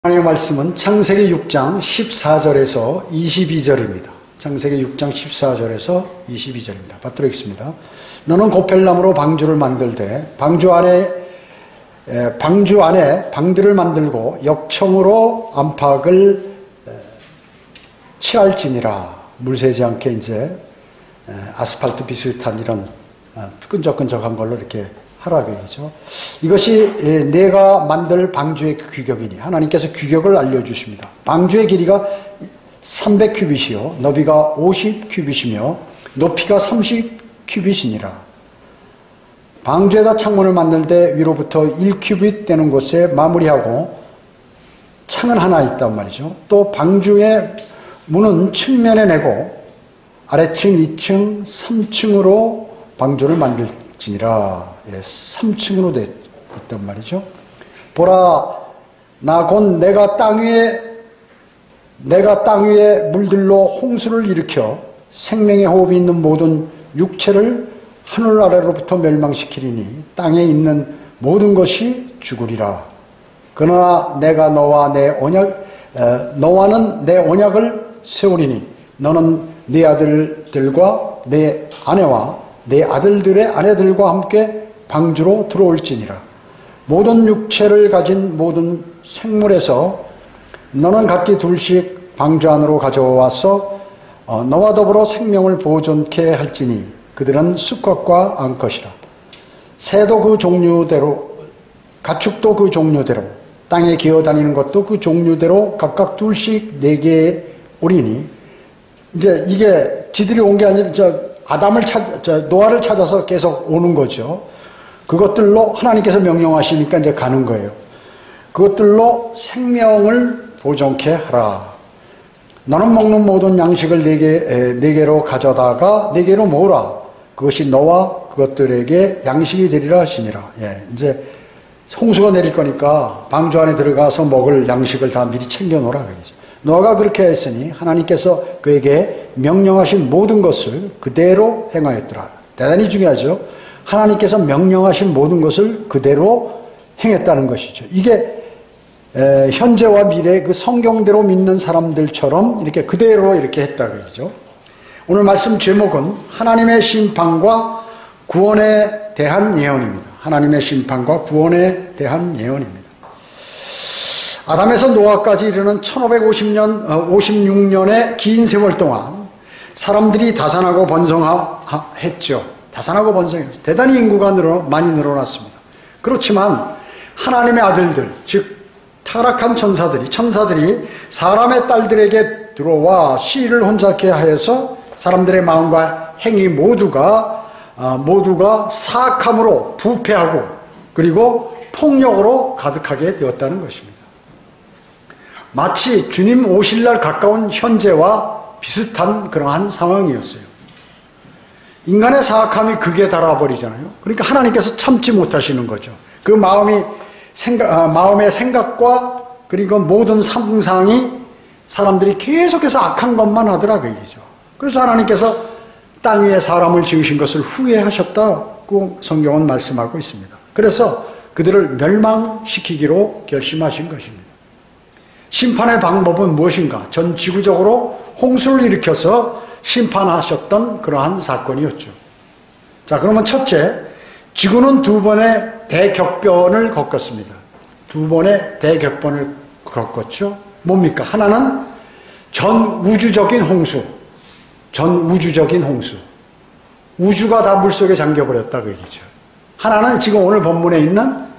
하나님의 말씀은 창세기 6장 14절에서 22절입니다. 창세기 6장 14절에서 22절입니다. 받들어있습니다. 너는 고펠나무로 방주를 만들되 방주 안에 방들을 만들고 역청으로 안팎을 칠할지니라. 물 새지 않게 이제 아스팔트 비슷한 이런 끈적끈적한 걸로 이렇게 하라고 얘기죠. 이것이 내가 만들 방주의 규격이니 하나님께서 규격을 알려주십니다. 방주의 길이가 300큐빗이요 너비가 50큐빗이며 높이가 30큐빗이니라. 방주에다 창문을 만들 때 위로부터 1큐빗 되는 곳에 마무리하고 창은 하나 있단 말이죠. 또 방주의 문은 측면에 내고 아래층 2층 3층으로 방주를 만들지니라. 3층으로 되어 있단 말이죠. 보라, 나 곧 내가 땅 위에 물들로 홍수를 일으켜 생명의 호흡이 있는 모든 육체를 하늘 아래로부터 멸망시키리니 땅에 있는 모든 것이 죽으리라. 그러나 내가 너와는 내 언약을 세우리니 너는 네 아들들과 내 아내와 내 아들들의 아내들과 함께 방주로 들어올지니라. 모든 육체를 가진 모든 생물에서 너는 각기 둘씩 방주 안으로 가져와서 너와 더불어 생명을 보존케 할지니 그들은 수컷과 암컷이라. 새도 그 종류대로 가축도 그 종류대로 땅에 기어다니는 것도 그 종류대로 각각 둘씩 4개의 오리니. 이제 이게 지들이 온 게 아니라 노아를 찾아서 계속 오는 거죠. 그것들로 하나님께서 명령하시니까 이제 가는 거예요. 그것들로 생명을 보존케 하라. 너는 먹는 모든 양식을 4개로 가져다가 4개로 모으라. 그것이 너와 그것들에게 양식이 되리라 하시니라. 이제 홍수가 내릴 거니까 방주 안에 들어가서 먹을 양식을 다 미리 챙겨 놓으라. 노아가 그렇게 했으니 하나님께서 그에게 명령하신 모든 것을 그대로 행하였더라. 대단히 중요하죠. 하나님께서 명령하신 모든 것을 그대로 행했다는 것이죠. 이게 현재와 미래 그 성경대로 믿는 사람들처럼 이렇게 그대로 이렇게 했다고 얘기죠. 오늘 말씀 제목은 하나님의 심판과 구원에 대한 예언입니다. 하나님의 심판과 구원에 대한 예언입니다. 아담에서 노아까지 이르는 56년의 긴 세월 동안 사람들이 다산하고 번성했죠. 다산하고 번성했죠. 대단히 인구가 많이 늘어났습니다. 그렇지만 하나님의 아들들, 즉 타락한 천사들이 사람의 딸들에게 들어와 시를 혼잡케 하여서 사람들의 마음과 행위 모두가 사악함으로 부패하고 그리고 폭력으로 가득하게 되었다는 것입니다. 마치 주님 오실 날 가까운 현재와 비슷한 그러한 상황이었어요. 인간의 사악함이 극에 달아버리잖아요. 그러니까 하나님께서 참지 못하시는 거죠. 그 마음의 생각과 그리고 모든 상상이 사람들이 계속해서 악한 것만 하더라 그 얘기죠. 그래서 하나님께서 땅 위에 사람을 지으신 것을 후회하셨다고 성경은 말씀하고 있습니다. 그래서 그들을 멸망시키기로 결심하신 것입니다. 심판의 방법은 무엇인가? 전 지구적으로 홍수를 일으켜서 심판하셨던 그러한 사건이었죠. 자, 그러면 첫째, 지구는 2번의 대격변을 겪었습니다. 2번의 대격변을 겪었죠. 뭡니까? 하나는 전 우주적인 홍수. 우주가 다 물속에 잠겨버렸다 그 얘기죠. 하나는 지금 오늘 본문에 있는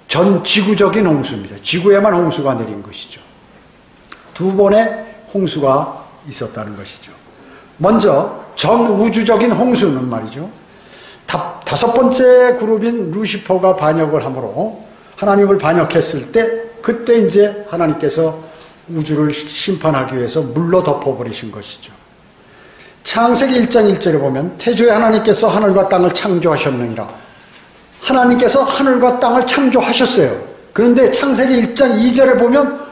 전 지구적인 홍수입니다. 지구에만 홍수가 내린 것이죠. 2번의 홍수가 있었다는 것이죠. 먼저 전 우주적인 홍수는 말이죠. 5번째 그룹인 루시퍼가 반역을 함으로 하나님을 반역했을 때 그때 이제 하나님께서 우주를 심판하기 위해서 물로 덮어버리신 것이죠. 창세기 1장 1절에 보면 태초에 하나님께서 하늘과 땅을 창조하셨느니라. 하나님께서 하늘과 땅을 창조하셨어요. 그런데 창세기 1장 2절에 보면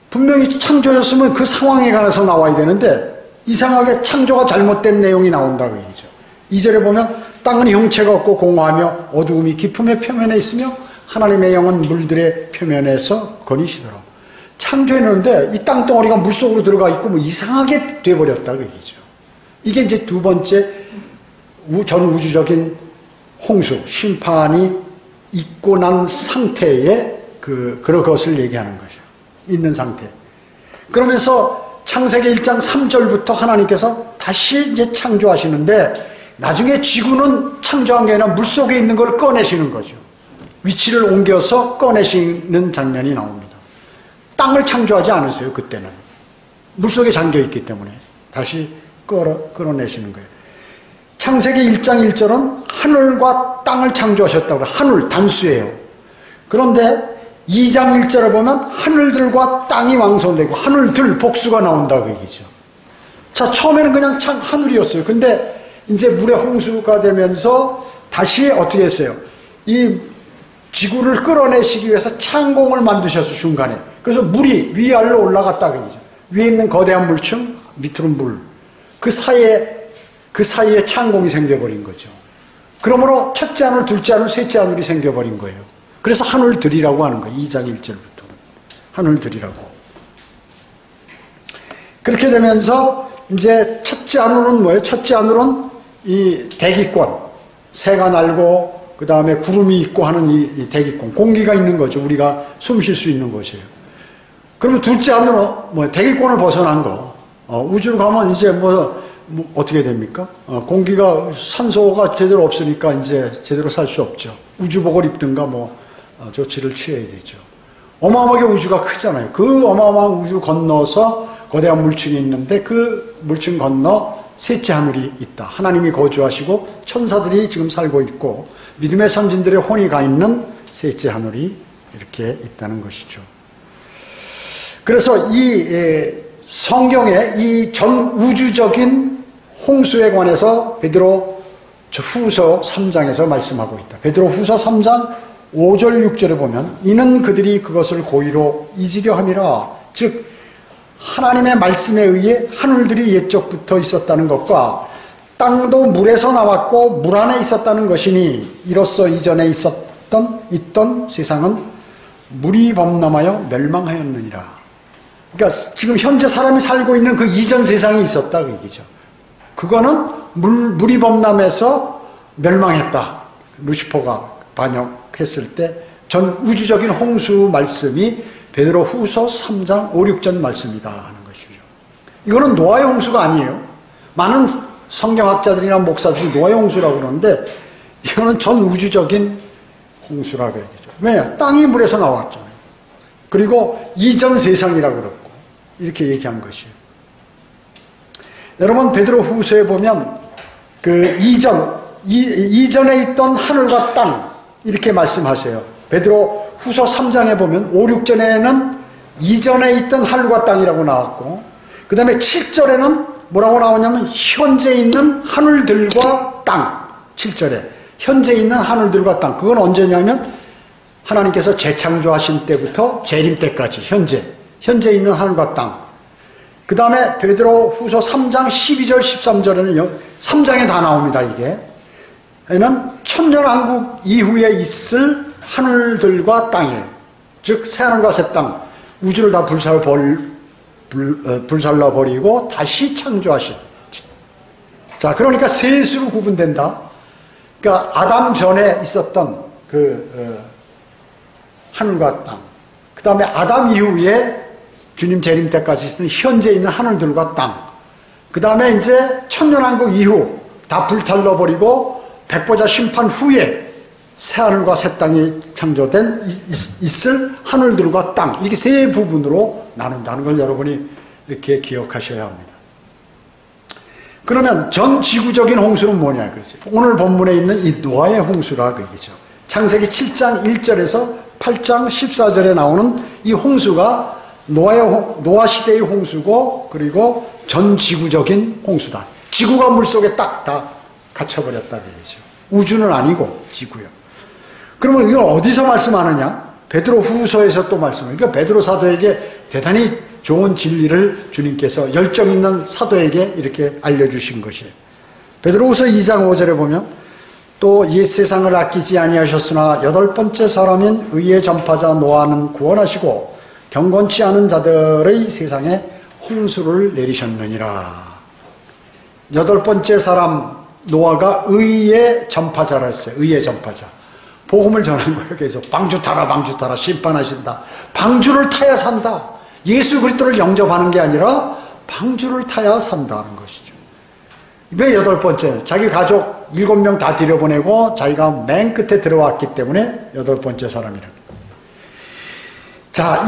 분명히 창조였으면 그 상황에 관해서 나와야 되는데 이상하게 창조가 잘못된 내용이 나온다고 얘기죠. 2절에 보면 땅은 형체가 없고 공허하며 어두움이 깊음의 표면에 있으며 하나님의 영은 물들의 표면에서 거니시더라. 창조했는데 이 땅덩어리가 물속으로 들어가 있고 뭐 이상하게 돼버렸다 그 얘기죠. 이게 이제 두 번째 전 우주적인 홍수, 심판이 있고 난 상태의 그런 것을 얘기하는 거죠. 있는 상태. 그러면서 창세기 1장 3절부터 하나님께서 다시 이제 창조하시는데 나중에 지구는 창조한 게 아니라 물속에 있는 걸 꺼내시는 거죠. 위치를 옮겨서 꺼내시는 장면이 나옵니다. 땅을 창조하지 않으세요, 그때는. 물속에 잠겨있기 때문에 다시 끌어내시는 거예요. 창세기 1장 1절은 하늘과 땅을 창조하셨다고 해요. 하늘, 단수예요. 그런데 2장 1절을 보면 하늘들과 땅이 왕성되고 하늘들, 복수가 나온다고 얘기죠. 자, 처음에는 그냥 하늘이었어요. 근데 이제 물의 홍수가 되면서 다시 어떻게 했어요? 이 지구를 끌어내시기 위해서 창공을 만드셔서 중간에. 그래서 물이 위아래로 올라갔다고 얘기죠. 위에 있는 거대한 물층, 밑으로 물. 그 사이에 창공이 생겨버린 거죠. 그러므로 첫째 하늘, 둘째 하늘, 셋째 하늘이 생겨버린 거예요. 그래서 하늘들이라고 하는 거예요. 2장 1절부터는. 하늘들이라고. 그렇게 되면서 이제 첫째 하늘은 뭐예요? 첫째 하늘은 이 대기권, 새가 날고 그 다음에 구름이 있고 하는 이 대기권, 공기가 있는 거죠. 우리가 숨 쉴 수 있는 곳이에요. 그러면 둘째 하늘은 뭐 대기권을 벗어난 거. 우주로 가면 이제 뭐 어떻게 됩니까? 공기가 산소가 제대로 없으니까 이제 제대로 살 수 없죠. 우주복을 입든가 조치를 취해야 되죠. 어마어마하게 우주가 크잖아요. 그 어마어마한 우주 건너서 거대한 물층이 있는데 그 물층 건너 셋째 하늘이 있다. 하나님이 거주하시고 천사들이 지금 살고 있고 믿음의 선진들의 혼이 가 있는 셋째 하늘이 이렇게 있다는 것이죠. 그래서 이 성경의 이 전 우주적인 홍수에 관해서 베드로 후서 3장에서 말씀하고 있다. 베드로 후서 3장 5절 6절에 보면 이는 그들이 그것을 고의로 잊으려 함이라. 즉 하나님의 말씀에 의해 하늘들이 옛적부터 있었다는 것과 땅도 물에서 나왔고 물 안에 있었다는 것이니 이로써 이전에 있던 세상은 물이 범람하여 멸망하였느니라. 그러니까 지금 현재 사람이 살고 있는 그 이전 세상이 있었다 그 얘기죠. 그거는 물이 범람해서 멸망했다. 루시퍼가 반역했을 때 전 우주적인 홍수 말씀이 베드로 후서 3장 5, 6절 말씀이다 하는 것이죠. 이거는 노아의 홍수가 아니에요. 많은 성경학자들이나 목사들이 노아의 홍수라고 그러는데 이거는 전 우주적인 홍수라고 얘기죠. 왜냐? 땅이 물에서 나왔잖아요. 그리고 이전 세상이라고 그랬고 이렇게 얘기한 것이에요. 여러분 베드로 후서에 보면 그 이전에 있던 하늘과 땅 이렇게 말씀하세요. 베드로 후서 3장에 보면 5, 6절에는 이전에 있던 하늘과 땅이라고 나왔고 그 다음에 7절에는 뭐라고 나오냐면 현재 있는 하늘들과 땅. 7절에 현재 있는 하늘들과 땅. 그건 언제냐면 하나님께서 재창조하신 때부터 재림 때까지 현재 있는 하늘과 땅. 그 다음에 베드로 후서 3장 12절 13절에는 3장에 다 나옵니다. 이게 얘는 천년왕국 이후에 있을 하늘들과 땅이에요. 즉 새하늘과 새 땅, 우주를 다 불살라버리고 다시 창조하신. 자, 그러니까 셋으로 구분된다. 그러니까 아담 전에 있었던 하늘과 땅, 그 다음에 아담 이후에 주님 재림 때까지 있는 현재 있는 하늘들과 땅, 그 다음에 이제 천년왕국 이후 다 불살라버리고 백보자 심판 후에 새하늘과 새 땅이 창조된 있을 하늘들과 땅, 이게 세 부분으로 나눈다는 걸 여러분이 이렇게 기억하셔야 합니다. 그러면 전 지구적인 홍수는 뭐냐 그러죠. 오늘 본문에 있는 이 노아의 홍수라고 얘기죠. 창세기 7장 1절에서 8장 14절에 나오는 이 홍수가 노아 시대의 홍수고 그리고 전 지구적인 홍수다. 지구가 물속에 딱 다 갇혀버렸다고 얘기죠. 우주는 아니고 지구요. 그러면 이걸 어디서 말씀하느냐? 베드로 후서에서 또 말씀해요. 그러니까 베드로 사도에게 대단히 좋은 진리를 주님께서 열정 있는 사도에게 이렇게 알려주신 것이에요. 베드로후서 2장 5절에 보면 또 옛 세상을 아끼지 아니하셨으나 여덟 번째 사람인 의의 전파자 노아는 구원하시고 경건치 않은 자들의 세상에 홍수를 내리셨느니라. 여덟 번째 사람 노아가 의의 전파자라 했어요. 의의 전파자. 복음을 전한 거예요. 그래서 방주 타라 심판하신다. 방주를 타야 산다. 예수 그리스도를 영접하는 게 아니라 방주를 타야 산다는 것이죠. 왜 여덟 번째? 자기 가족 7명 다 들여보내고 자기가 맨 끝에 들어왔기 때문에 여덟 번째 사람이라는 거예요. 자,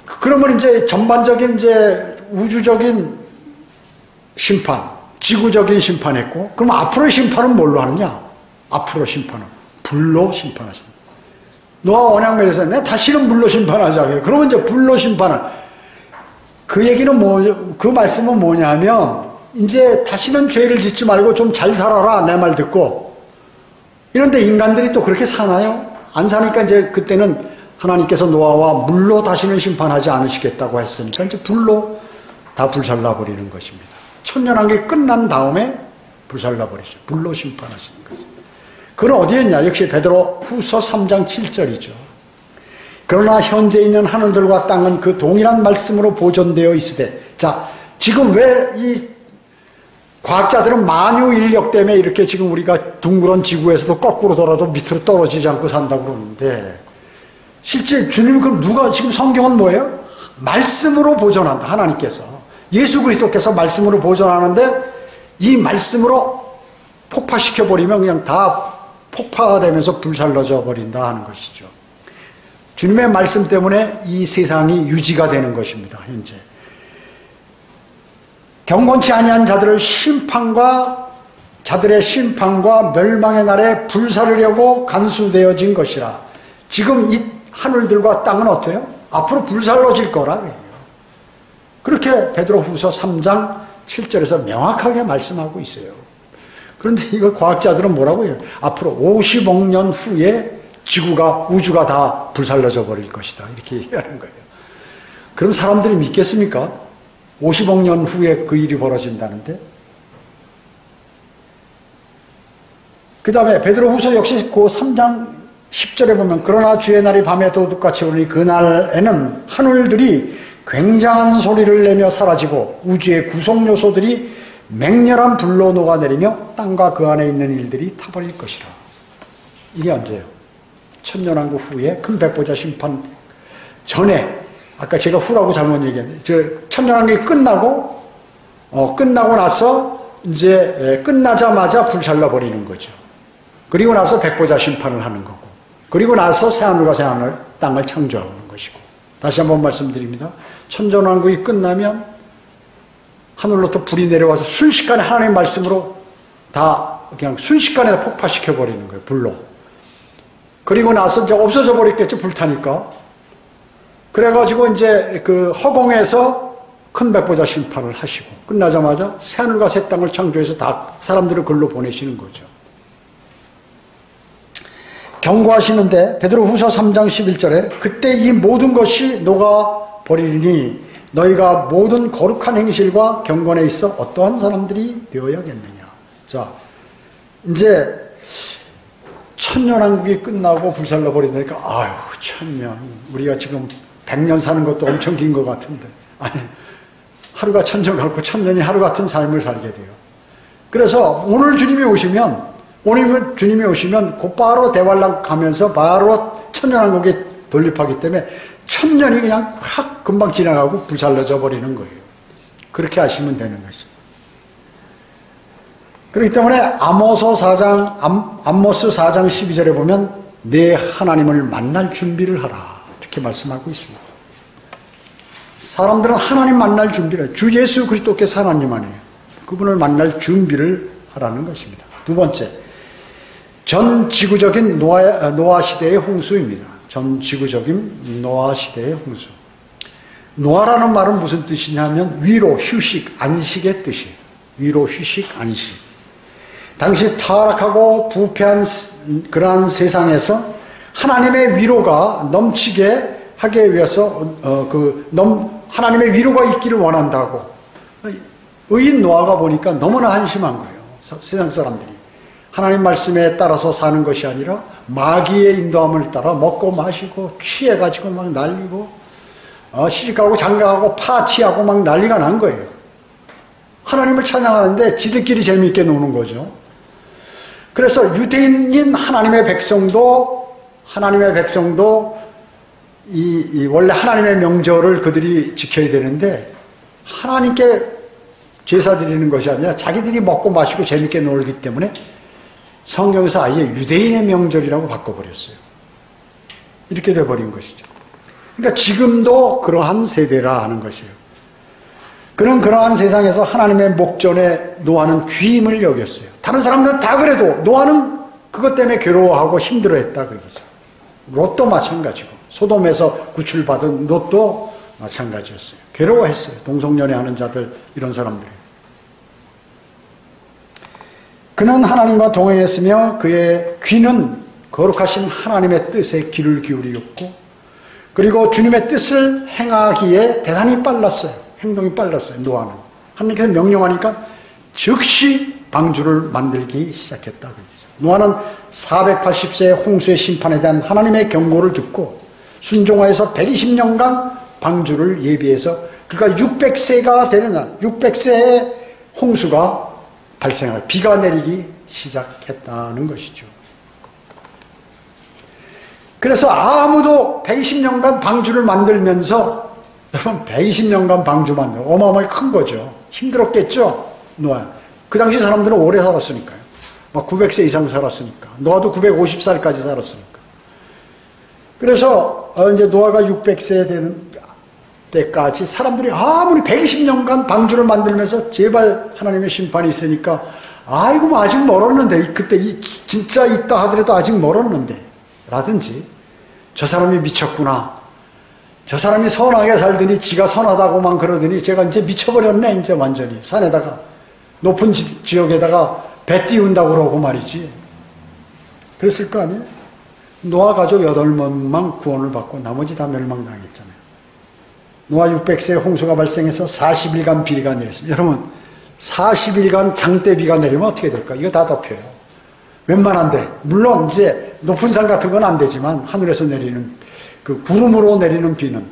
그러면 이제 전반적인 이제 우주적인 심판, 지구적인 심판했고, 그럼 앞으로 심판은 뭘로 하느냐? 앞으로 심판은 불로 심판하십니다. 노아 언약궤에서 내가 다시는 불로 심판하자. 그러면 이제 불로 심판은 그 얘기는 그 말씀은 뭐냐면 이제 다시는 죄를 짓지 말고 좀 잘 살아라 내 말 듣고. 이런데 인간들이 또 그렇게 사나요? 안 사니까 이제 그때는 하나님께서 노아와 물로 다시는 심판하지 않으시겠다고 했으니까 이제 불로 다 불살라버리는 것입니다. 천년왕국이 끝난 다음에 불살라버리죠. 불로 심판하시는 거죠. 그건 어디에 있냐? 역시 베드로 후서 3장 7절이죠. 그러나 현재 있는 하늘들과 땅은 그 동일한 말씀으로 보존되어 있으되, 자, 지금 왜 이 과학자들은 만유 인력 때문에 이렇게 지금 우리가 둥그런 지구에서도 거꾸로 돌아도 밑으로 떨어지지 않고 산다고 그러는데, 실제 주님, 그럼 누가, 지금 성경은 뭐예요? 말씀으로 보존한다. 하나님께서. 예수 그리스도께서 말씀으로 보존하는데, 이 말씀으로 폭파시켜버리면 그냥 다 폭파되면서 불살라져 버린다 하는 것이죠. 주님의 말씀 때문에 이 세상이 유지가 되는 것입니다. 현재. 경건치 아니한 자들의 심판과 멸망의 날에 불사르려고 간수되어진 것이라. 지금 이 하늘들과 땅은 어때요? 앞으로 불살러질 거라고요. 그렇게 베드로후서 3장 7절에서 명확하게 말씀하고 있어요. 그런데 이걸 과학자들은 뭐라고 해요? 앞으로 50억 년 후에 우주가 다 불살라져 버릴 것이다. 이렇게 얘기하는 거예요. 그럼 사람들이 믿겠습니까? 50억 년 후에 그 일이 벌어진다는데? 그 다음에 베드로후서 역시 그 3장 10절에 보면, 그러나 주의 날이 밤에 도둑같이 오르니 그날에는 하늘들이 굉장한 소리를 내며 사라지고 우주의 구성 요소들이 맹렬한 불로 녹아내리며 땅과 그 안에 있는 일들이 타버릴 것이라. 이게 언제예요? 천년왕국 후에 큰 백보자 심판 전에, 아까 제가 후라고 잘못 얘기했는데, 천년왕국이 끝나고 나서 이제 끝나자마자 불살라버리는 거죠. 그리고 나서 백보자 심판을 하는 거고, 그리고 나서 새하늘과 새하늘 땅을 창조하는 것이고. 다시 한번 말씀드립니다. 천년왕국이 끝나면 하늘로부터 불이 내려와서 순식간에 하나님의 말씀으로 다 그냥 순식간에 폭파시켜 버리는 거예요. 불로. 그리고 나서 이제 없어져 버렸겠죠. 불타니까. 그래가지고 이제 그 허공에서 큰 백보자 심판을 하시고, 끝나자마자 새하늘과 새 땅을 창조해서 다 사람들을 글로 보내시는 거죠. 경고하시는데 베드로후서 3장 11절에 그때 이 모든 것이 녹아 버리니 너희가 모든 거룩한 행실과 경건에 있어 어떠한 사람들이 되어야겠느냐. 자, 이제 천년왕국이 끝나고 불살라 버리니까 아유, 천년, 우리가 지금 100년 사는 것도 엄청 긴 것 같은데, 아니, 하루가 천년 같고 천년이 하루 같은 삶을 살게 돼요. 그래서 오늘 주님이 오시면 곧바로 대환란 가면서 바로 천년왕국에 돌입하기 때문에 천년이 그냥 확 금방 지나가고 불살라져 버리는 거예요. 그렇게 하시면 되는 거죠. 그렇기 때문에 아모스 4장 12절에 보면 내 하나님을 만날 준비를 하라, 이렇게 말씀하고 있습니다. 사람들은 하나님 만날 준비를, 주 예수 그리스도께서 하나님 아니에요. 그분을 만날 준비를 하라는 것입니다. 두 번째, 전 지구적인 노아 시대의 홍수입니다. 전 지구적인 노아 시대의 홍수. 노아라는 말은 무슨 뜻이냐면 위로, 휴식, 안식의 뜻이에요. 위로, 휴식, 안식. 당시 타락하고 부패한 그러한 세상에서 하나님의 위로가 넘치게 하기 위해서 하나님의 위로가 있기를 원한다고. 의인 노아가 보니까 너무나 한심한 거예요. 세상 사람들이. 하나님 말씀에 따라서 사는 것이 아니라 마귀의 인도함을 따라 먹고 마시고 취해가지고 막 날리고 시집가고 장가가고 파티하고 막 난리가 난 거예요. 하나님을 찬양하는데 지들끼리 재미있게 노는 거죠. 그래서 유대인인 하나님의 백성도 원래 하나님의 명절을 그들이 지켜야 되는데 하나님께 제사 드리는 것이 아니라 자기들이 먹고 마시고 재밌게 놀기 때문에 성경에서 아예 유대인의 명절이라고 바꿔버렸어요. 이렇게 돼버린 것이죠. 그러니까 지금도 그러한 세대라 하는 것이에요. 그러한 세상에서 하나님의 목전에 노아는 귀임을 여겼어요. 다른 사람들은 다 그래도 노아는 그것 때문에 괴로워하고 힘들어했다 그러죠. 롯도 마찬가지고 소돔에서 구출받은 롯도 마찬가지였어요. 괴로워했어요. 동성연애하는 자들 이런 사람들이. 그는 하나님과 동행했으며 그의 귀는 거룩하신 하나님의 뜻에 귀를 기울이었고 그리고 주님의 뜻을 행하기에 대단히 빨랐어요. 행동이 빨랐어요. 노아는. 하나님께서 명령하니까 즉시 방주를 만들기 시작했다. 노아는 480세의 홍수의 심판에 대한 하나님의 경고를 듣고 순종하여서 120년간 방주를 예비해서 그가 600세가 되는 날 600세의 홍수가 발생하고 비가 내리기 시작했다는 것이죠. 그래서 아무도 120년간 방주를 만들면서 여러분 120년간 방주 만들고 어마어마하게 큰 거죠. 힘들었겠죠. 노아. 그 당시 사람들은 오래 살았으니까요. 막 900세 이상 살았으니까. 노아도 950살까지 살았으니까. 그래서 이제 노아가 600세 되는 때까지 사람들이 아무리 120년간 방주를 만들면서 제발 하나님의 심판이 있으니까 아이고 뭐 아직 멀었는데 그때 진짜 있다 하더라도 아직 멀었는데 라든지 저 사람이 미쳤구나. 저 사람이 선하게 살더니 지가 선하다고만 그러더니 제가 이제 미쳐버렸네. 이제 완전히 산에다가 높은 지역에다가 배 띄운다고 그러고 말이지. 그랬을 거 아니에요? 노아 가족 8명만 구원을 받고 나머지 다 멸망당했잖아요. 노아 600세에 홍수가 발생해서 40일간 비가 내렸습니다. 여러분 40일간 장대비가 내리면 어떻게 될까? 이거 다 덮여요. 웬만한데 물론 이제 높은 산 같은 건 안 되지만 하늘에서 내리는 그 구름으로 내리는 비는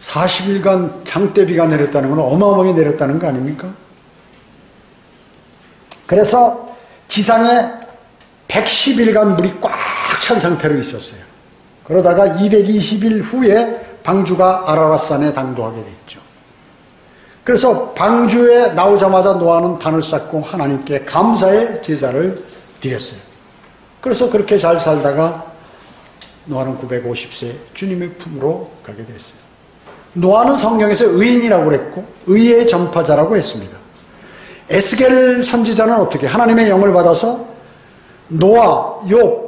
40일간 장대비가 내렸다는 건 어마어마하게 내렸다는 거 아닙니까? 그래서 지상에 110일간 물이 꽉 찬 상태로 있었어요. 그러다가 220일 후에 방주가 아라랏산에 당도하게 됐죠. 그래서 방주에 나오자마자 노아는 단을 쌓고 하나님께 감사의 제사를 드렸어요. 그래서 그렇게 잘 살다가 노아는 950세 주님의 품으로 가게 됐어요. 노아는 성경에서 의인이라고 그랬고 의의 전파자라고 했습니다. 에스겔 선지자는 어떻게 하나님의 영을 받아서 노아, 욥,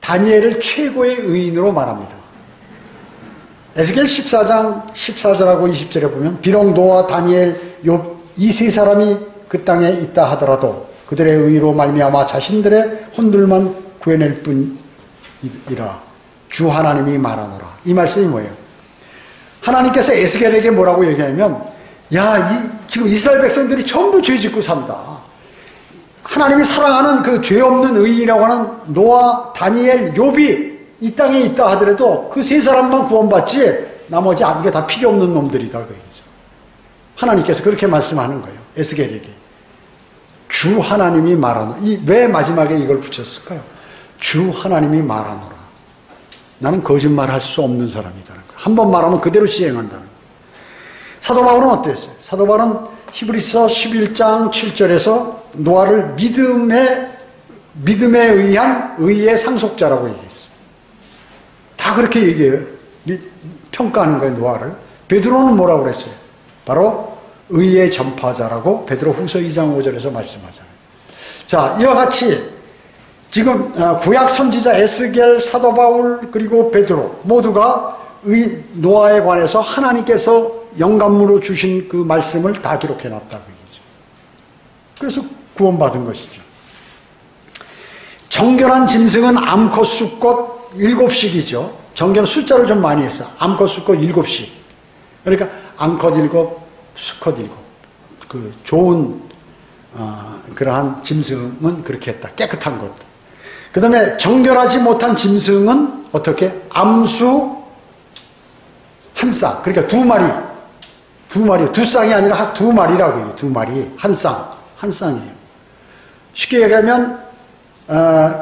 다니엘을 최고의 의인으로 말합니다. 에스겔 14장 14절하고 20절에 보면 비록 노아, 다니엘, 욥 이 세 사람이 그 땅에 있다 하더라도 그들의 의로 말미암아 자신들의 혼들만 구해낼 뿐이라 주 하나님이 말하노라. 이 말씀이 뭐예요? 하나님께서 에스겔에게 뭐라고 얘기하면 지금 이스라엘 백성들이 전부 죄 짓고 산다. 하나님이 사랑하는 그 죄 없는 의인이라고 하는 노아, 다니엘, 욥이 이 땅에 있다 하더라도 그 세 사람만 구원받지 나머지 이게 다 필요 없는 놈들이다 그 얘기죠. 하나님께서 그렇게 말씀하는 거예요. 에스겔에게. 주 하나님이 말하노라. 왜 마지막에 이걸 붙였을까요? 주 하나님이 말하노라. 나는 거짓말할 수 없는 사람이다는 거예요. 한 번 말하면 그대로 시행한다는 거예요. 사도 바울은 어땠어요? 사도 바울은 히브리서 11장 7절에서 노아를 믿음에 의한 의의 상속자라고 얘기했어요. 다 그렇게 얘기해요. 평가하는 거예요, 노아를. 베드로는 뭐라고 그랬어요? 바로 의의 전파자라고 베드로 후서 2장 5절에서 말씀하잖아요. 자, 이와 같이 지금 구약 선지자 에스겔, 사도 바울 그리고 베드로 모두가 노아에 관해서 하나님께서 영감으로 주신 그 말씀을 다 기록해놨다고 얘기죠. 그래서 구원받은 것이죠. 정결한 짐승은 암컷, 수컷 7씩이죠. 정결은 숫자를 좀 많이 했어요. 암컷, 수컷 7씩. 그러니까 암컷 7, 수컷 7. 그 좋은 그러한 짐승은 그렇게 했다. 깨끗한 것. 그 다음에 정결하지 못한 짐승은 어떻게? 암수 한 쌍. 그러니까 두 마리, 두 쌍이 아니라 두 마리라고 해요. 두 마리. 한 쌍이에요. 쉽게 얘기하면,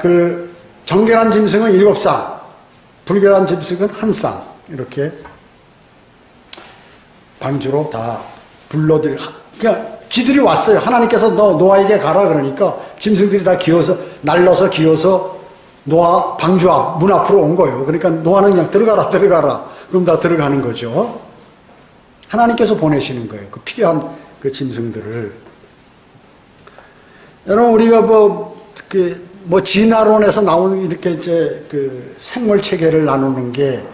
그, 정결한 짐승은 7쌍, 불결한 짐승은 한 쌍. 이렇게 방주로 다 그러니까 지들이 왔어요. 하나님께서 노아에게 가라 그러니까 짐승들이 다 날라서 기어서 노아 방주 앞, 문 앞으로 온 거예요. 그러니까 노아는 그냥 들어가라. 그럼 다 들어가는 거죠. 하나님께서 보내시는 거예요. 그 필요한 그 짐승들을. 여러분, 우리가 진화론에서 나오는 이렇게 이제 그 생물 체계를 나누는 게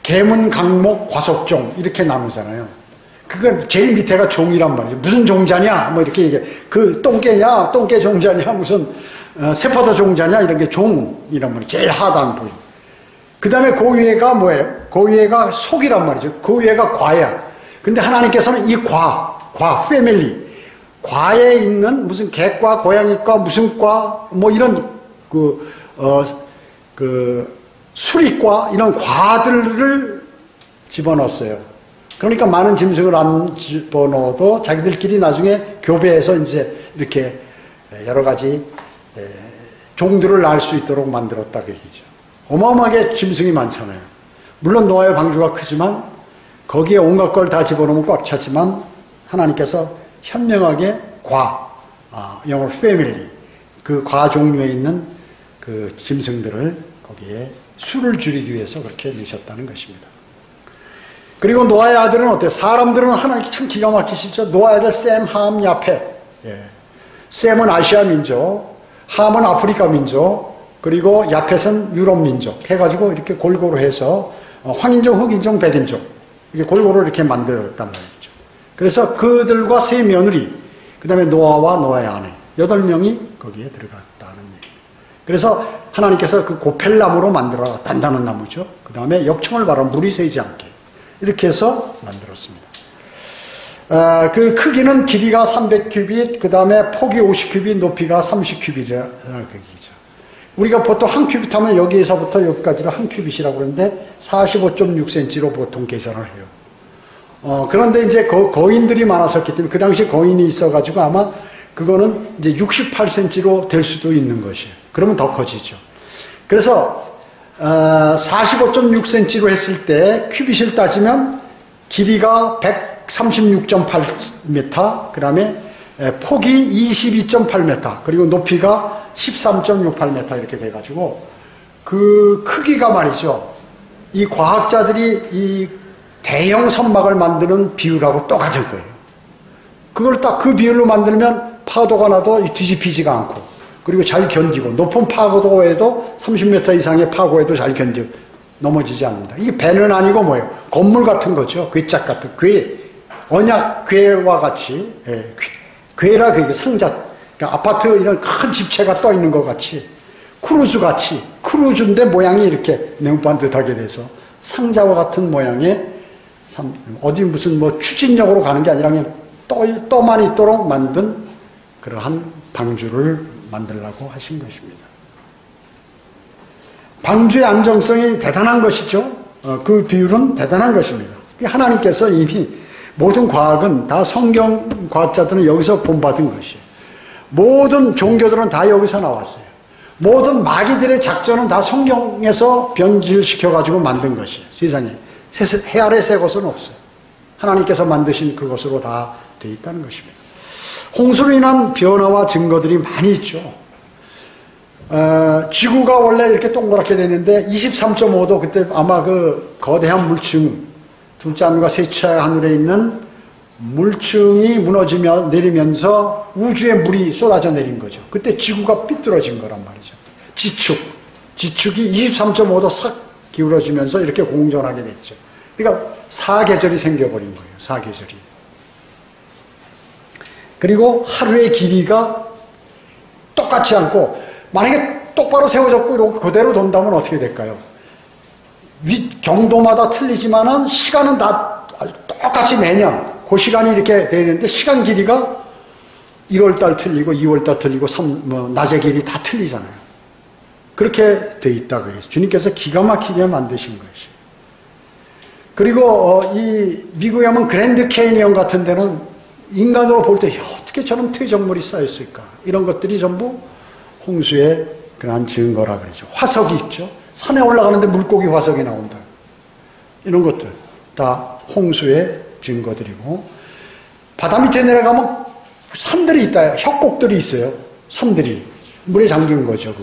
계문, 강목, 과속종 이렇게 나누잖아요. 그건 제일 밑에가 종이란 말이죠. 무슨 종자냐? 뭐 이렇게 얘기해. 그 똥개냐? 똥개 종자냐? 무슨 세포도 종자냐? 이런 게 종이란 말이죠. 제일 하단 부위. 그 다음에 그 위에가 뭐예요? 그 위에가 속이란 말이죠. 그 위에가 과야. 근데 하나님께서는 이 패밀리. 과에 있는 무슨 개과, 고양이과, 무슨 과, 뭐 이런 수리과, 이런 과들을 집어넣었어요. 그러니까 많은 짐승을 안 집어넣어도 자기들끼리 나중에 교배해서 이제 이렇게 여러 가지 종들을 낳을 수 있도록 만들었다 그 얘기죠. 어마어마하게 짐승이 많잖아요. 물론 노아의 방주가 크지만 거기에 온갖 걸 다 집어넣으면 꽉 찼지만 하나님께서 현명하게 영어로 패밀리, 그 과 종류에 있는 그 짐승들을 거기에 수를 줄이기 위해서 그렇게 넣으셨다는 것입니다. 그리고 노아의 아들은 어때요? 사람들은 하나님께 참 기가 막히시죠? 노아의 아들 셈, 함, 야펫. 셈은 아시아 민족, 함은 아프리카 민족, 그리고 야펫은 유럽 민족 해가지고 이렇게 골고루 해서 황인종, 흑인종, 백인종 이렇게 골고루 이렇게 만들었단 말이죠. 그래서 그들과 세 며느리, 그 다음에 노아와 노아의 아내 8명이 거기에 들어갔다는 얘기예요. 그래서 하나님께서 그 고펠나무로 만들어라. 단단한 나무죠. 그 다음에 역청을 바라 물이 새지 않게 이렇게 해서 만들었습니다. 그 크기는 길이가 300큐빗, 그 다음에 폭이 50큐빗, 높이가 30큐빗이라는 얘기죠. 우리가 보통 한 큐빗 하면 여기에서부터 여기까지를 한 큐빗이라고 그러는데 45.6cm로 보통 계산을 해요. 그런데 이제 거인들이 많았었기 때문에 그 당시 거인이 있어가지고 아마 그거는 이제 68cm로 될 수도 있는 것이에요. 그러면 더 커지죠. 그래서 45.6cm로 했을 때 큐빗을 따지면 길이가 136.8m, 그 다음에 폭이 22.8m, 그리고 높이가 13.68m 이렇게 돼가지고 그 크기가 말이죠. 이 과학자들이 이 대형 선막을 만드는 비율하고 똑같을 거예요. 그걸 딱 그 비율로 만들면 파도가 나도 뒤집히지가 않고 그리고 잘 견디고 높은 파고도에도 30m 이상의 파고에도 잘 견디고 넘어지지 않는다. 이게 배는 아니고 뭐예요? 건물 같은 거죠. 괴짝 같은 언약 괴와 같이 괴라 그게 상자, 그러니까 아파트 이런 큰 집체가 떠 있는 것 같이 크루즈 같이 크루즈인데 모양이 이렇게 네모반듯하게 돼서 상자와 같은 모양의 어디 무슨 뭐 추진력으로 가는 게 아니라 그냥 떠만 있도록 만든 그러한 방주를 만들라고 하신 것입니다. 방주의 안정성이 대단한 것이죠. 그 비율은 대단한 것입니다. 하나님께서 이미 모든 과학은 다 성경 과학자들은 여기서 본받은 것이에요. 모든 종교들은 다 여기서 나왔어요. 모든 마귀들의 작전은 다 성경에서 변질시켜가지고 만든 것이에요. 세상에 해 아래 새 것은 없어요. 하나님께서 만드신 그것으로 다 되어 있다는 것입니다. 홍수로 인한 변화와 증거들이 많이 있죠. 지구가 원래 이렇게 동그랗게 되는데 23.5도 그때 아마 그 거대한 물층, 둘째 하늘과 셋째 하늘에 있는 물층이 무너지며 내리면서 우주에 물이 쏟아져 내린 거죠. 그때 지구가 삐뚤어진 거란 말이죠. 지축이 23.5도 싹 기울어지면서 이렇게 공전하게 됐죠. 그러니까 사계절이 생겨버린 거예요. 사계절이. 그리고 하루의 길이가 똑같지 않고 만약에 똑바로 세워졌고 이렇게 그대로 돈다면 어떻게 될까요? 경도마다 틀리지만은 시간은 다 똑같이 매년 그 시간이 이렇게 되는데 시간 길이가 1월달 틀리고 2월달 틀리고 낮의 길이 다 틀리잖아요. 그렇게 돼 있다고요. 주님께서 기가 막히게 만드신 것이에요. 그리고 이 미국에 하면 그랜드 캐니언 같은 데는 인간으로 볼 때 어떻게 저런 퇴적물이 쌓였을까? 이런 것들이 전부 홍수의 그러한 증거라 그러죠. 화석이 있죠. 산에 올라가는데 물고기 화석이 나온다. 이런 것들 다 홍수의 증거들이고, 바다 밑에 내려가면 산들이 있다. 협곡들이 있어요. 산들이 물에 잠긴 거죠.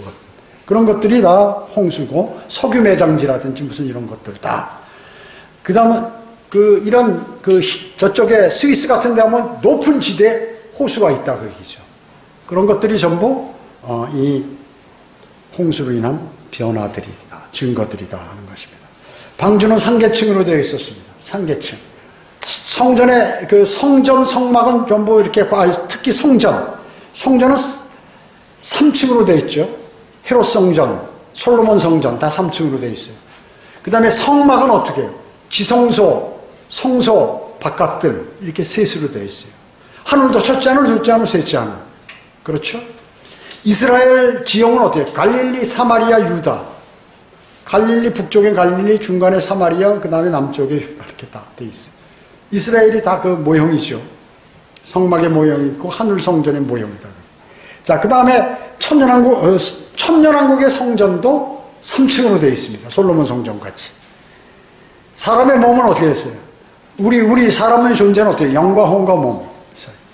그런 것들이 다 홍수고, 석유 매장지라든지 무슨 이런 것들 다. 그 다음에 이런 저쪽에 스위스 같은 데 하면 높은 지대에 호수가 있다 그 얘기죠. 그런 것들이 전부 이 홍수로 인한 변화들이다, 증거들이다 하는 것입니다. 방주는 상계층으로 되어 있었습니다. 상계층. 성전의 성전 성막은 전부 이렇게, 특히 성전은 3층으로 되어 있죠. 헤롯 성전, 솔로몬 성전 다 3층으로 되어 있어요. 그 다음에 성막은 어떻게 해요? 지성소, 성소, 바깥들 이렇게 셋으로 되어 있어요. 하늘도 첫째 하늘, 둘째 하늘, 셋째 하늘. 그렇죠? 이스라엘 지형은 어때요? 갈릴리, 사마리아, 유다. 갈릴리 북쪽엔 갈릴리, 중간에 사마리아, 그 다음에 남쪽에 이렇게 다 되어 있어요. 이스라엘이 다 그 모형이죠. 성막의 모형이 있고 하늘 성전의 모형이다. 자, 그 다음에 천년왕국의 성전도 3층으로 되어 있습니다. 솔로몬 성전 같이. 사람의 몸은 어떻게 됐어요? 우리 사람의 존재는 어때요? 영과 혼과 몸.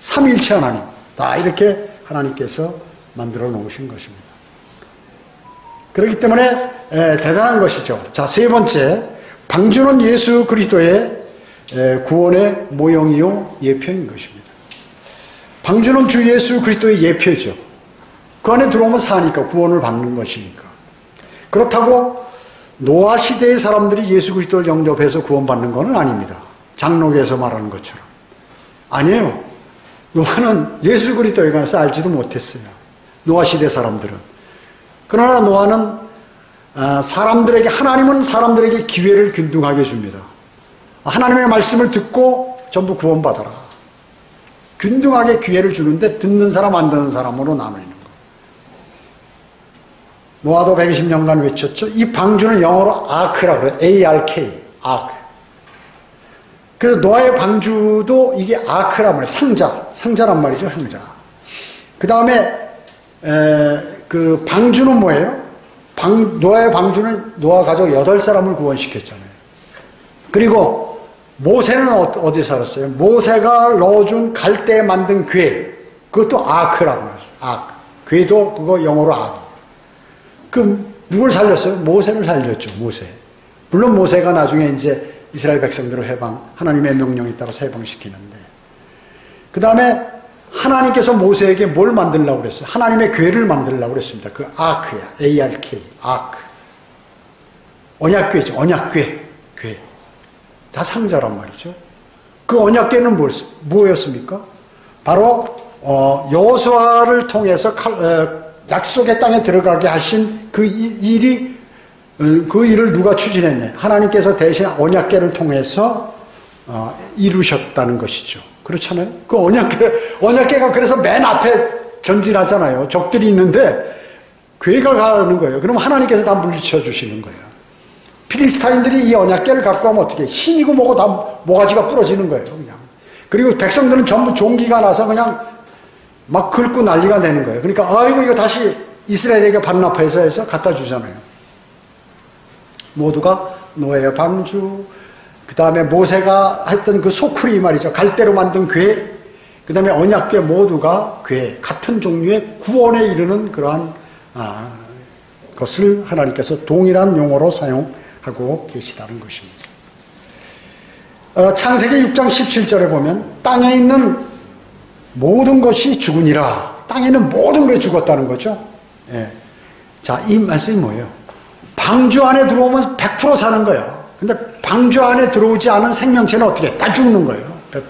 삼위일체 하나님. 다 이렇게 하나님께서 만들어 놓으신 것입니다. 그렇기 때문에 대단한 것이죠. 자, 세 번째. 방주는 예수 그리스도의 구원의 모형이요 예표인 것입니다. 방주는 주 예수 그리스도의 예표죠. 그 안에 들어오면 사니까, 구원을 받는 것이니까. 그렇다고 노아 시대의 사람들이 예수 그리스도를 영접해서 구원받는 것은 아닙니다. 장로교에서 말하는 것처럼. 아니에요. 노아는 예수 그리스도에 관해서 알지도 못했어요. 노아 시대 사람들은. 그러나 노아는 하나님은 사람들에게 기회를 균등하게 줍니다. 하나님의 말씀을 듣고 전부 구원받아라. 균등하게 기회를 주는데 듣는 사람 안 듣는 사람으로 나누는 거예요. 노아도 120년간 외쳤죠. 이 방주는 영어로 아크라고 그래요. ARK, 아크. 그래서 노아의 방주도 이게 아크란 말이에요. 상자란 말이죠. 상자. 그 다음에 그 방주는 뭐예요? 노아의 방주는 노아 가족 8사람을 구원시켰잖아요. 그리고 모세는 어디 살았어요? 모세가 넣어준 갈대에 만든 궤, 그것도 아크라고 하죠. 아크. 궤도 그거 영어로 아크. 그럼 누굴 살렸어요? 모세를 살렸죠. 모세. 물론 모세가 나중에 이제 이스라엘 백성들을 하나님의 명령에 따라서 해방시키는데, 그 다음에 하나님께서 모세에게 뭘 만들려고 그랬어요? 하나님의 궤를 만들려고 그랬습니다. 그 아크야. ARK, 아크. 언약궤죠. 언약궤. 궤. 다 상자란 말이죠. 그 언약궤는 뭐였습니까? 바로 여호수아를 통해서 약속의 땅에 들어가게 하신 그 일을 누가 추진했냐? 하나님께서 대신 언약궤를 통해서 이루셨다는 것이죠. 그렇잖아요. 그 언약궤가 그래서 맨 앞에 전진하잖아요. 적들이 있는데 궤가 가는 거예요. 그럼 하나님께서 다 물리쳐 주시는 거예요. 필리스타인들이 이 언약궤를 갖고 가면 어떻게 흰이고 뭐고 다 모가지가 부러지는 거예요. 그냥. 그리고 백성들은 전부 종기가 나서 그냥 막 긁고 난리가 되는 거예요. 그러니까 아이고 이거 다시 이스라엘에게 반납해서 해서 갖다 주잖아요. 모두가 노아의 방주, 그 다음에 모세가 했던 그 소쿠리 말이죠. 갈대로 만든 궤, 그 다음에 언약궤 모두가 궤, 같은 종류의 구원에 이르는 그러한 것을 하나님께서 동일한 용어로 사용하고 계시다는 것입니다. 창세기 6장 17절에 보면 땅에 있는 모든 것이 죽으니라. 땅에 있는 모든 것이 죽었다는 거죠. 예. 자, 이 말씀이 뭐예요? 방주 안에 들어오면 100% 사는 거야. 근데 방주 안에 들어오지 않은 생명체는 어떻게 해? 다 죽는 거예요. 100%.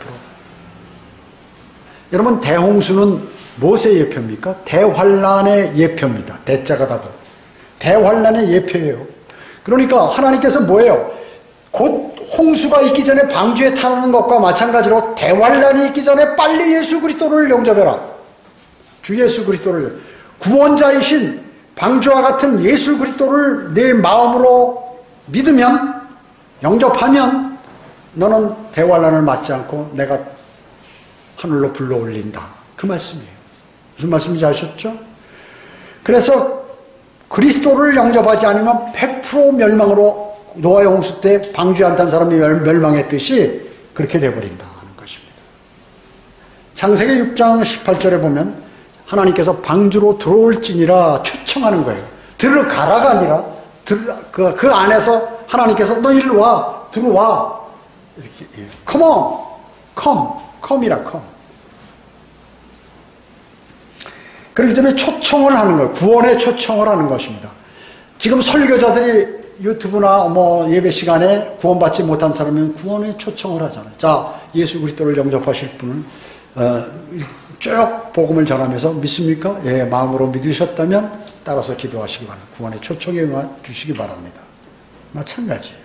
여러분, 대홍수는 무엇의 예표입니까? 대환란의 예표입니다. 대자가 다고. 대환란의 예표예요. 그러니까 하나님께서 뭐예요? 곧 홍수가 있기 전에 방주에 타는 것과 마찬가지로 대환란이 있기 전에 빨리 예수 그리스도를 영접해라. 주 예수 그리스도를, 구원자이신 방주와 같은 예수 그리스도를 내 마음으로 믿으면, 영접하면 너는 대환란을 맞지 않고 내가 하늘로 불러 올린다. 그 말씀이에요. 무슨 말씀인지 아셨죠? 그래서 그리스도를 영접하지 않으면 100% 멸망으로, 노아의 홍수 때 방주에 앉은 사람이 멸망했듯이 그렇게 돼버린다는 것입니다. 창세기 6장 18절에 보면 하나님께서 방주로 들어올지니라 초청하는 거예요. 들어가라가 아니라 그 안에서 하나님께서 너 일로 와, 들어와, 이렇게 come on, come이라 come. 그렇기 때문에 초청을 하는 거예요. 구원의 초청을 하는 것입니다. 지금 설교자들이 유튜브나 예배 시간에 구원받지 못한 사람은 구원의 초청을 하잖아요. 자, 예수 그리스도를 영접하실 분은 쭉 복음을 전하면서 믿습니까? 예, 마음으로 믿으셨다면 따라서 기도하시기 바랍니다. 구원의 초청해 주시기 바랍니다. 마찬가지예요.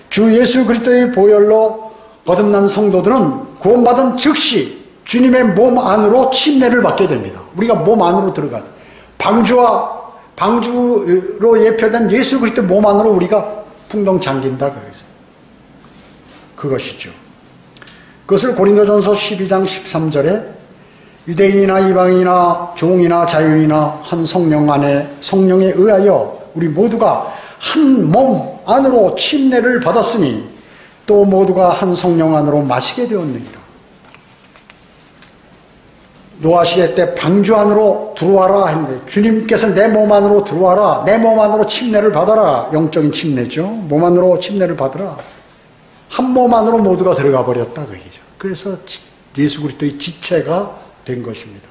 주 예수 그리스도의 보혈로 거듭난 성도들은 구원받은 즉시 주님의 몸 안으로 침례를 받게 됩니다. 우리가 몸 안으로 들어가요. 방주로 예표된 예수 그리스도 몸 안으로 우리가 풍덩 잠긴다. 그것이죠. 그것을 고린도전서 12장 13절에 유대인이나 이방인이나 종이나 자유인이나 한 성령 안에 성령에 의하여 우리 모두가 한 몸 안으로 침례를 받았으니 또 모두가 한 성령 안으로 마시게 되었느니라. 노아 시대 때 방주 안으로 들어와라 했는데 주님께서 내 몸 안으로 들어와라, 내 몸 안으로 침례를 받아라. 영적인 침례죠. 몸 안으로 침례를 받으라. 한 몸 안으로 모두가 들어가 버렸다 그 얘기죠. 그래서 예수 그리스도의 지체가 된 것입니다.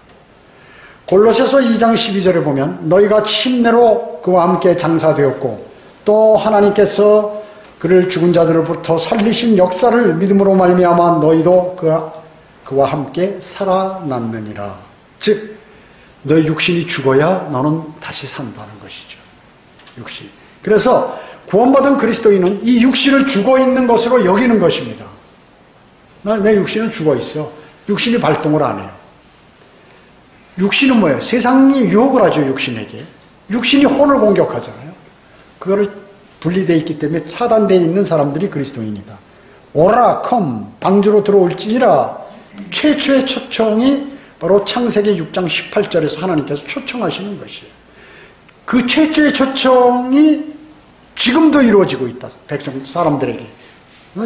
골로새서 2장 12절에 보면 너희가 침례로 그와 함께 장사되었고 또 하나님께서 그를 죽은 자들로부터 살리신 역사를 믿음으로 말미암아 너희도 그와 함께 살아났느니라. 즉 너의 육신이 죽어야 너는 다시 산다는 것이죠. 육신. 그래서 구원받은 그리스도인은 이 육신을 죽어있는 것으로 여기는 것입니다. 내 육신은 죽어있어. 육신이 발동을 안 해요. 육신은 뭐예요? 세상이 유혹을 하죠. 육신에게. 육신이 혼을 공격하잖아요. 그거를 분리되어 있기 때문에 차단되어 있는 사람들이 그리스도인이다. 오라 컴 방주로 들어올지니라. 최초의 초청이 바로 창세기 6장 18절에서 하나님께서 초청하시는 것이에요. 그 최초의 초청이 지금도 이루어지고 있다. 백성 사람들에게.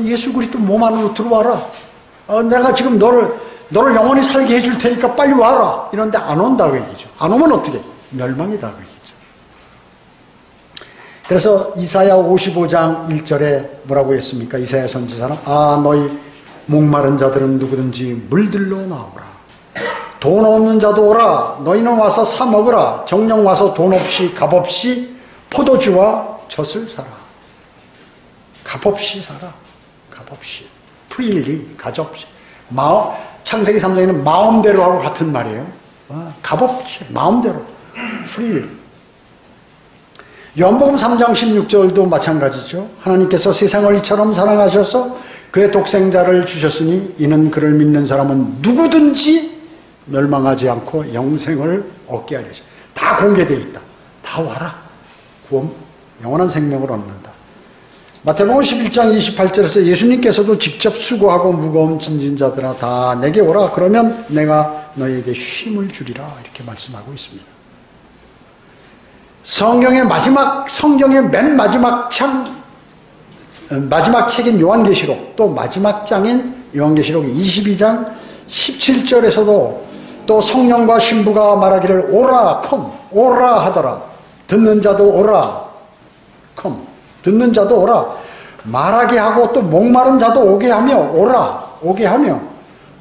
예수 그리스도 몸 안으로 들어와라. 내가 지금 너를 영원히 살게 해줄 테니까 빨리 와라. 이런데 안 온다고 얘기죠. 안 오면 어떻게? 멸망이다 그 얘기죠. 그래서 이사야 55장 1절에 뭐라고 했습니까? 이사야 선지자는 너희 목마른 자들은 누구든지 물들러 나오라. 돈 없는 자도 오라. 너희는 와서 사 먹으라. 정령 와서 돈 없이 값없이 포도주와 젖을 사라. 값없이 사라. 값없이. 프리리 가져없이. 창세기 3장에는 마음대로 하고 같은 말이에요. 값없이 마음대로. 프리리. 요한복음 3장 16절도 마찬가지죠. 하나님께서 세상을 이처럼 사랑하셔서 그의 독생자를 주셨으니 이는 그를 믿는 사람은 누구든지 멸망하지 않고 영생을 얻게 하려죠. 다 공개되어 있다. 다 와라. 구원, 영원한 생명을 얻는다. 마태복음 11장 28절에서 예수님께서도 직접 수고하고 무거운 짐진 자들아 다 내게 오라. 그러면 내가 너희에게 쉼을 주리라. 이렇게 말씀하고 있습니다. 성경의 맨 마지막 책인 요한계시록, 또 마지막 장인 요한계시록 22장 17절에서도 또 성령과 신부가 말하기를 오라 컴 오라 하더라. 듣는 자도 오라 컴 듣는 자도 오라 말하게 하고 또 목마른 자도 오게 하며 오라 오게 하며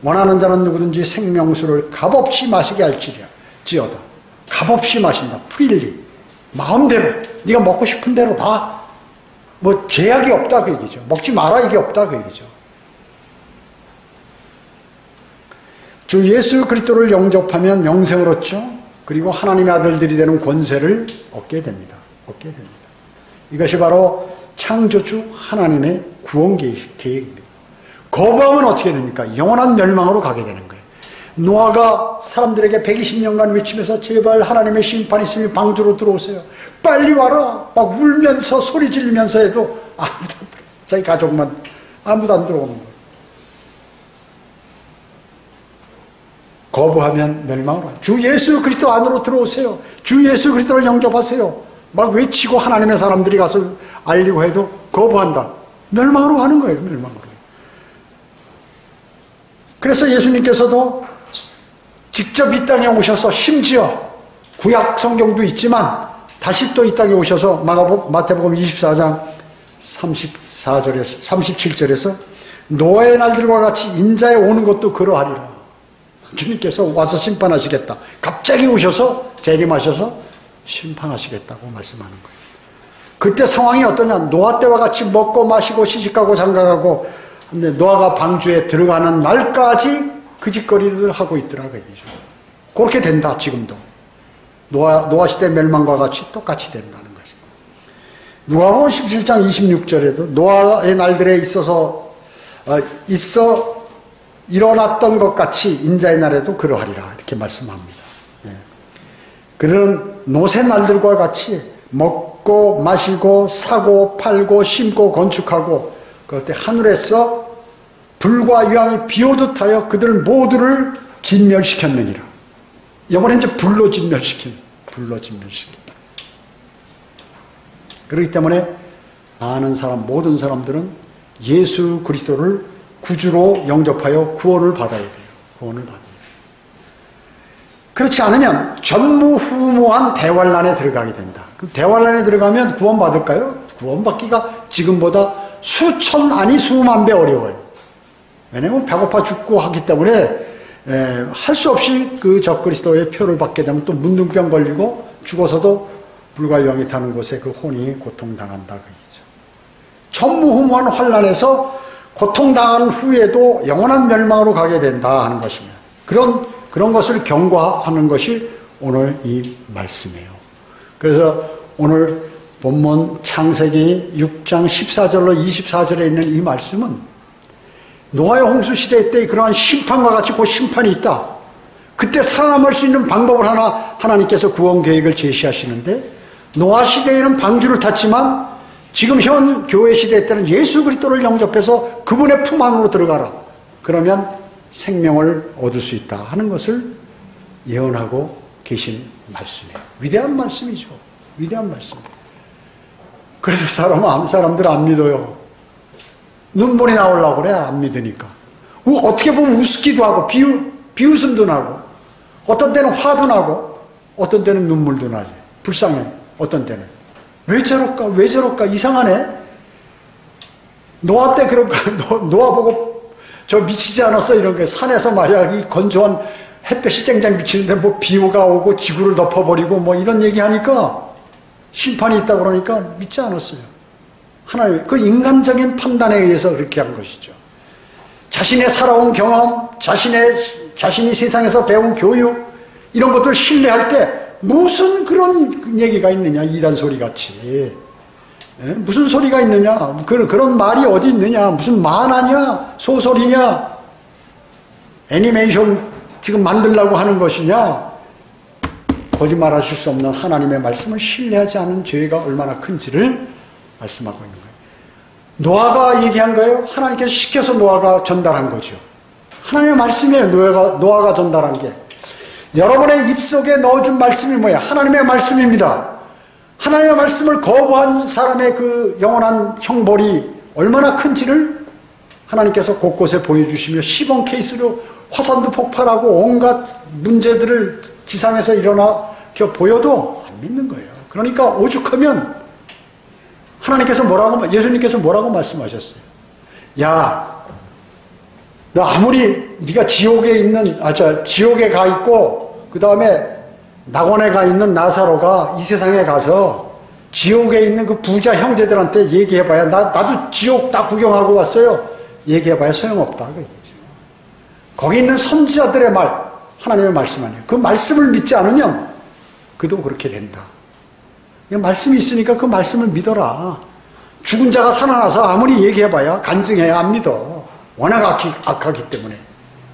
원하는 자는 누구든지 생명수를 값없이 마시게 할지어다. 값없이 마신다. 프릴리 마음대로 네가 먹고 싶은 대로 다 제약이 없다 그 얘기죠. 먹지 마라 이게 없다 그 얘기죠. 주 예수 그리스도를 영접하면 영생을 얻죠. 그리고 하나님의 아들들이 되는 권세를 얻게 됩니다. 이것이 바로 창조주 하나님의 구원 계획입니다. 거부하면 어떻게 됩니까? 영원한 멸망으로 가게 되는 거예요. 노아가 사람들에게 120년간 외치면서 제발 하나님의 심판이 있으면 방주로 들어오세요. 빨리 와라. 막 울면서 소리 지르면서 해도 아무도 자기 가족만 아무도 안 들어오는 거예요. 거부하면 멸망을 와요. 주 예수 그리스도 안으로 들어오세요. 주 예수 그리스도를 영접하세요. 막 외치고 하나님의 사람들이 가서 알리고 해도 거부한다. 멸망으로 가는 거예요. 멸망으로. 그래서 예수님께서도 직접 이 땅에 오셔서 심지어 구약 성경도 있지만 다시 또 이 땅에 오셔서 마태복음 24장 34절에서 37절에서 노아의 날들과 같이 인자에 오는 것도 그러하리라. 주님께서 와서 심판하시겠다. 갑자기 오셔서 재림하셔서 심판하시겠다고 말씀하는 거예요. 그때 상황이 어떠냐? 노아 때와 같이 먹고 마시고 시집가고 장가가고 노아가 방주에 들어가는 날까지 그 짓거리를 하고 있더라 그 얘기죠. 그렇게 된다. 지금도 노아 시대 멸망과 같이 똑같이 된다는 거죠. 누가복음 17장 26절에도 노아의 날들에 있어 일어났던 것 같이 인자의 날에도 그러하리라 이렇게 말씀합니다. 예. 그런 노새 날들과 같이 먹고 마시고 사고 팔고 심고 건축하고 그때 하늘에서 불과 유황이 비오듯 하여 그들 모두를 진멸시켰느니라. 이번에 이제 불로 진멸시킨다. 그렇기 때문에 많은 사람, 모든 사람들은 예수 그리스도를 구주로 영접하여 구원을 받아야 돼요. 구원을 받아야 돼요. 그렇지 않으면 전무후무한 대환란에 들어가게 된다. 그럼 대환란에 들어가면 구원받을까요? 구원받기가 지금보다 수천 아니 수만 배 어려워요. 왜냐하면 배고파 죽고 하기 때문에 할 수 없이 그 적그리스도의 표를 받게 되면 또 문둥병 걸리고 죽어서도 불과 유황이 타는 곳에 그 혼이 고통당한다 그 얘기죠. 전무후무한 환란에서 고통당한 후에도 영원한 멸망으로 가게 된다 하는 것입니다. 그런 것을 경고하는 것이 오늘 이 말씀이에요. 그래서 오늘 본문 창세기 6장 14절로 24절에 있는 이 말씀은 노아의 홍수 시대 때 그러한 심판과 같이 그 심판이 있다. 그때 살아남을 수 있는 방법을 하나님께서 구원 계획을 제시하시는데 노아 시대에는 방주를 탔지만 지금 현 교회 시대 때는 예수 그리스도를 영접해서 그분의 품 안으로 들어가라. 그러면 생명을 얻을 수 있다 하는 것을 예언하고 계신 말씀이에요. 위대한 말씀이죠. 위대한 말씀. 그래도 사람들 안 믿어요. 눈물이 나오려고 그래. 안 믿으니까. 어떻게 보면 우습기도 하고 비웃음도 나고 어떤 때는 화도 나고 어떤 때는 눈물도 나지. 불쌍해. 어떤 때는. 왜 저럴까? 이상하네. 노아 때 그런가? 노아 보고 저 미치지 않았어? 이런 게 산에서 말이야. 이 건조한 햇볕이 쨍쨍 비치는데 뭐 비가 오고 지구를 덮어버리고 뭐 이런 얘기하니까 심판이 있다 그러니까 믿지 않았어요. 하나님, 그 인간적인 판단에 의해서 그렇게 한 것이죠. 자신의 살아온 경험, 자신이 세상에서 배운 교육, 이런 것들을 신뢰할 때 무슨 그런 얘기가 있느냐, 이단 소리 같이. 무슨 소리가 있느냐, 그런 말이 어디 있느냐, 무슨 만화냐, 소설이냐, 애니메이션 지금 만들려고 하는 것이냐, 거짓말 하실 수 없는 하나님의 말씀을 신뢰하지 않은 죄가 얼마나 큰지를 말씀하고 있는 거예요. 노아가 얘기한 거예요? 하나님께서 시켜서 노아가 전달한 거죠. 하나님의 말씀이에요. 노아가 전달한 게. 여러분의 입속에 넣어준 말씀이 뭐야? 하나님의 말씀입니다. 하나님의 말씀을 거부한 사람의 그 영원한 형벌이 얼마나 큰지를 하나님께서 곳곳에 보여주시며 시범 케이스로 화산도 폭발하고 온갖 문제들을 지상에서 일어나 보여도 안 믿는 거예요. 그러니까 오죽하면 예수님께서 뭐라고 말씀하셨어요? 야, 너 아무리 네가 지옥에 가 있고 그 다음에 낙원에 가 있는 나사로가 이 세상에 가서 지옥에 있는 그 부자 형제들한테 얘기해봐야 나도 지옥 다 구경하고 왔어요. 얘기해봐야 소용없다 그 얘기죠. 거기 있는 선지자들의 말, 하나님의 말씀 아니에요. 그 말씀을 믿지 않으면 그도 그렇게 된다. 말씀이 있으니까 그 말씀을 믿어라. 죽은 자가 살아나서 아무리 얘기해봐야 간증해야 안 믿어. 워낙 악하기 때문에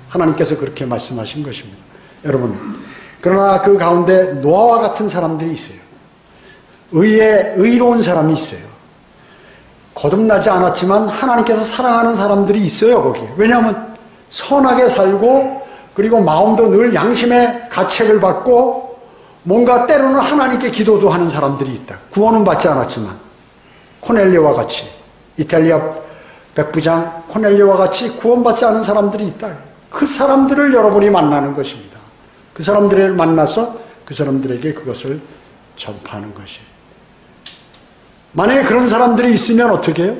하나님께서 그렇게 말씀하신 것입니다. 여러분, 그러나 그 가운데 노아와 같은 사람들이 있어요. 의로운 사람이 있어요. 거듭나지 않았지만 하나님께서 사랑하는 사람들이 있어요, 거기에. 왜냐하면 선하게 살고 그리고 마음도 늘 양심의 가책을 받고 뭔가 때로는 하나님께 기도도 하는 사람들이 있다. 구원은 받지 않았지만 코넬리오와 같이, 이탈리아 백부장 코넬리오와 같이 구원받지 않은 사람들이 있다. 그 사람들을 여러분이 만나는 것입니다. 그 사람들을 만나서 그 사람들에게 그것을 전파하는 것이에요. 만약에 그런 사람들이 있으면 어떻게 해요?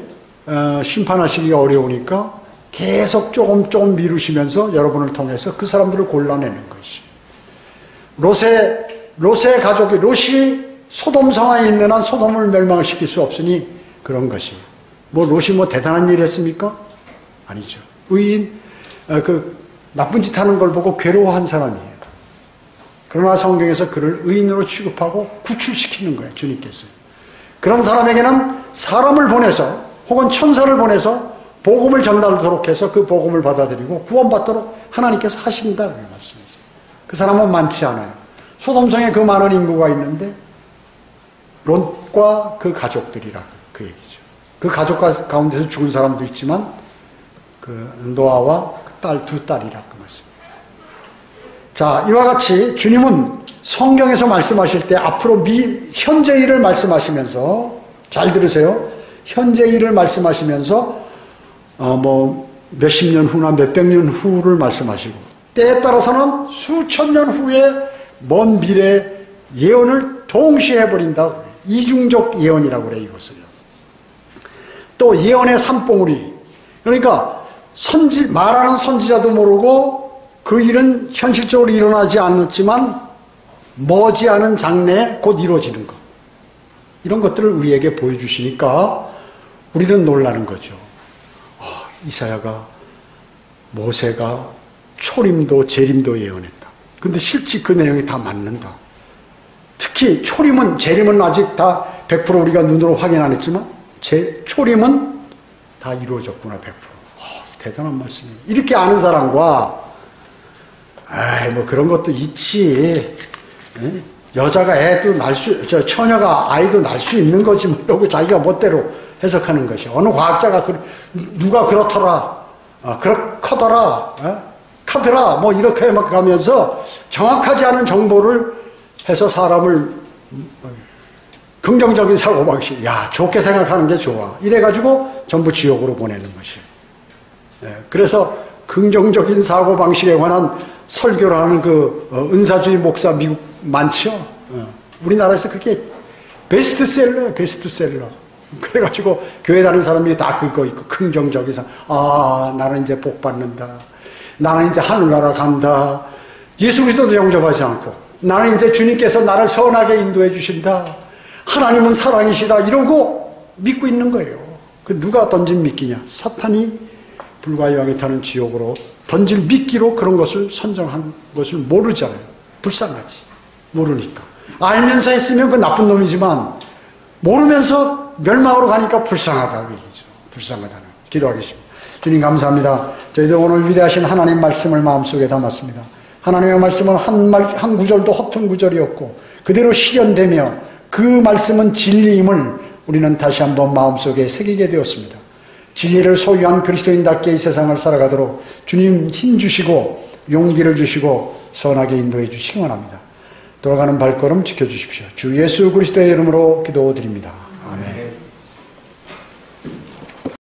심판하시기가 어려우니까 계속 조금 미루시면서 여러분을 통해서 그 사람들을 골라내는 것이에요. 롯의 가족이, 롯이 소돔 성화에 있는 한 소돔을 멸망시킬 수 없으니 그런 것이에요. 롯이 대단한 일 했습니까? 아니죠. 의인, 나쁜 짓 하는 걸 보고 괴로워한 사람이에요. 그러나 성경에서 그를 의인으로 취급하고 구출시키는 거예요, 주님께서. 그런 사람에게는 사람을 보내서 혹은 천사를 보내서 복음을 전달하도록 해서 그 복음을 받아들이고 구원받도록 하나님께서 하신다는 말씀이죠. 그 사람은 많지 않아요. 소돔성에 그 많은 인구가 있는데 롯과 그 가족들이라 그 얘기죠. 그 가족 가운데서 죽은 사람도 있지만 그 노아와 그 두 딸이라 그 말씀입니다. 자, 이와 같이 주님은 성경에서 말씀하실 때 앞으로 현재 일을 말씀하시면서, 잘 들으세요. 현재 일을 말씀하시면서 몇십 년 후나 몇백 년 후를 말씀하시고 때에 따라서는 수천 년 후에 먼 미래 예언을 동시에 해버린다. 이중적 예언이라고 그래요, 이것을요. 또 예언의 산봉우리. 그러니까 말하는 선지자도 모르고 그 일은 현실적으로 일어나지 않았지만 머지않은 장래에 곧 이루어지는 것. 이런 것들을 우리에게 보여주시니까 우리는 놀라는 거죠. 이사야가, 모세가 초림도 재림도 예언했다. 근데 실제 그 내용이 다 맞는다. 특히 재림은 아직 다 100% 우리가 눈으로 확인 안 했지만 초림은 다 이루어졌구나, 100%. 대단한 말씀이에요. 이렇게 아는 사람과 그런 것도 있지. 여자가 처녀가 아이도 낳을 수 있는 거지 이러고 자기가 멋대로 해석하는 것이. 어느 과학자가 누가 그렇더라, 그렇거더라, 카더라, 이렇게 막 가면서 정확하지 않은 정보를 해서 사람을 긍정적인 사고방식, 좋게 생각하는 게 좋아. 이래가지고 전부 지옥으로 보내는 것이에요. 그래서 긍정적인 사고방식에 관한 설교를 하는 은사주의 목사 미국 많죠? 우리나라에서 그게 베스트셀러예요, 베스트셀러. 그래가지고 교회 다니는 사람들이 다 그거 있고, 긍정적인 나는 이제 복 받는다. 나는 이제 하늘나라 간다. 예수 그리스도도 영접하지 않고, 나는 이제 주님께서 나를 선하게 인도해 주신다. 하나님은 사랑이시다. 이러고 믿고 있는 거예요. 누가 던진 미끼냐? 사탄이 불과 여왕이 타는 지옥으로 던질 미끼로 그런 것을 선정한 것을 모르잖아요. 불쌍하지. 모르니까. 알면서 했으면 그 나쁜 놈이지만 모르면서 멸망으로 가니까 불쌍하다. 그 얘기죠. 불쌍하다는. 기도하겠습니다. 주님 감사합니다. 저희도 오늘 위대하신 하나님 말씀을 마음속에 담았습니다. 하나님의 말씀은 한 구절도 허튼 구절이 없고 그대로 실현되며 그 말씀은 진리임을 우리는 다시 한번 마음속에 새기게 되었습니다. 진리를 소유한 그리스도인답게 이 세상을 살아가도록 주님 힘 주시고 용기를 주시고 선하게 인도해 주시기 원합니다. 돌아가는 발걸음 지켜주십시오. 주 예수 그리스도의 이름으로 기도드립니다.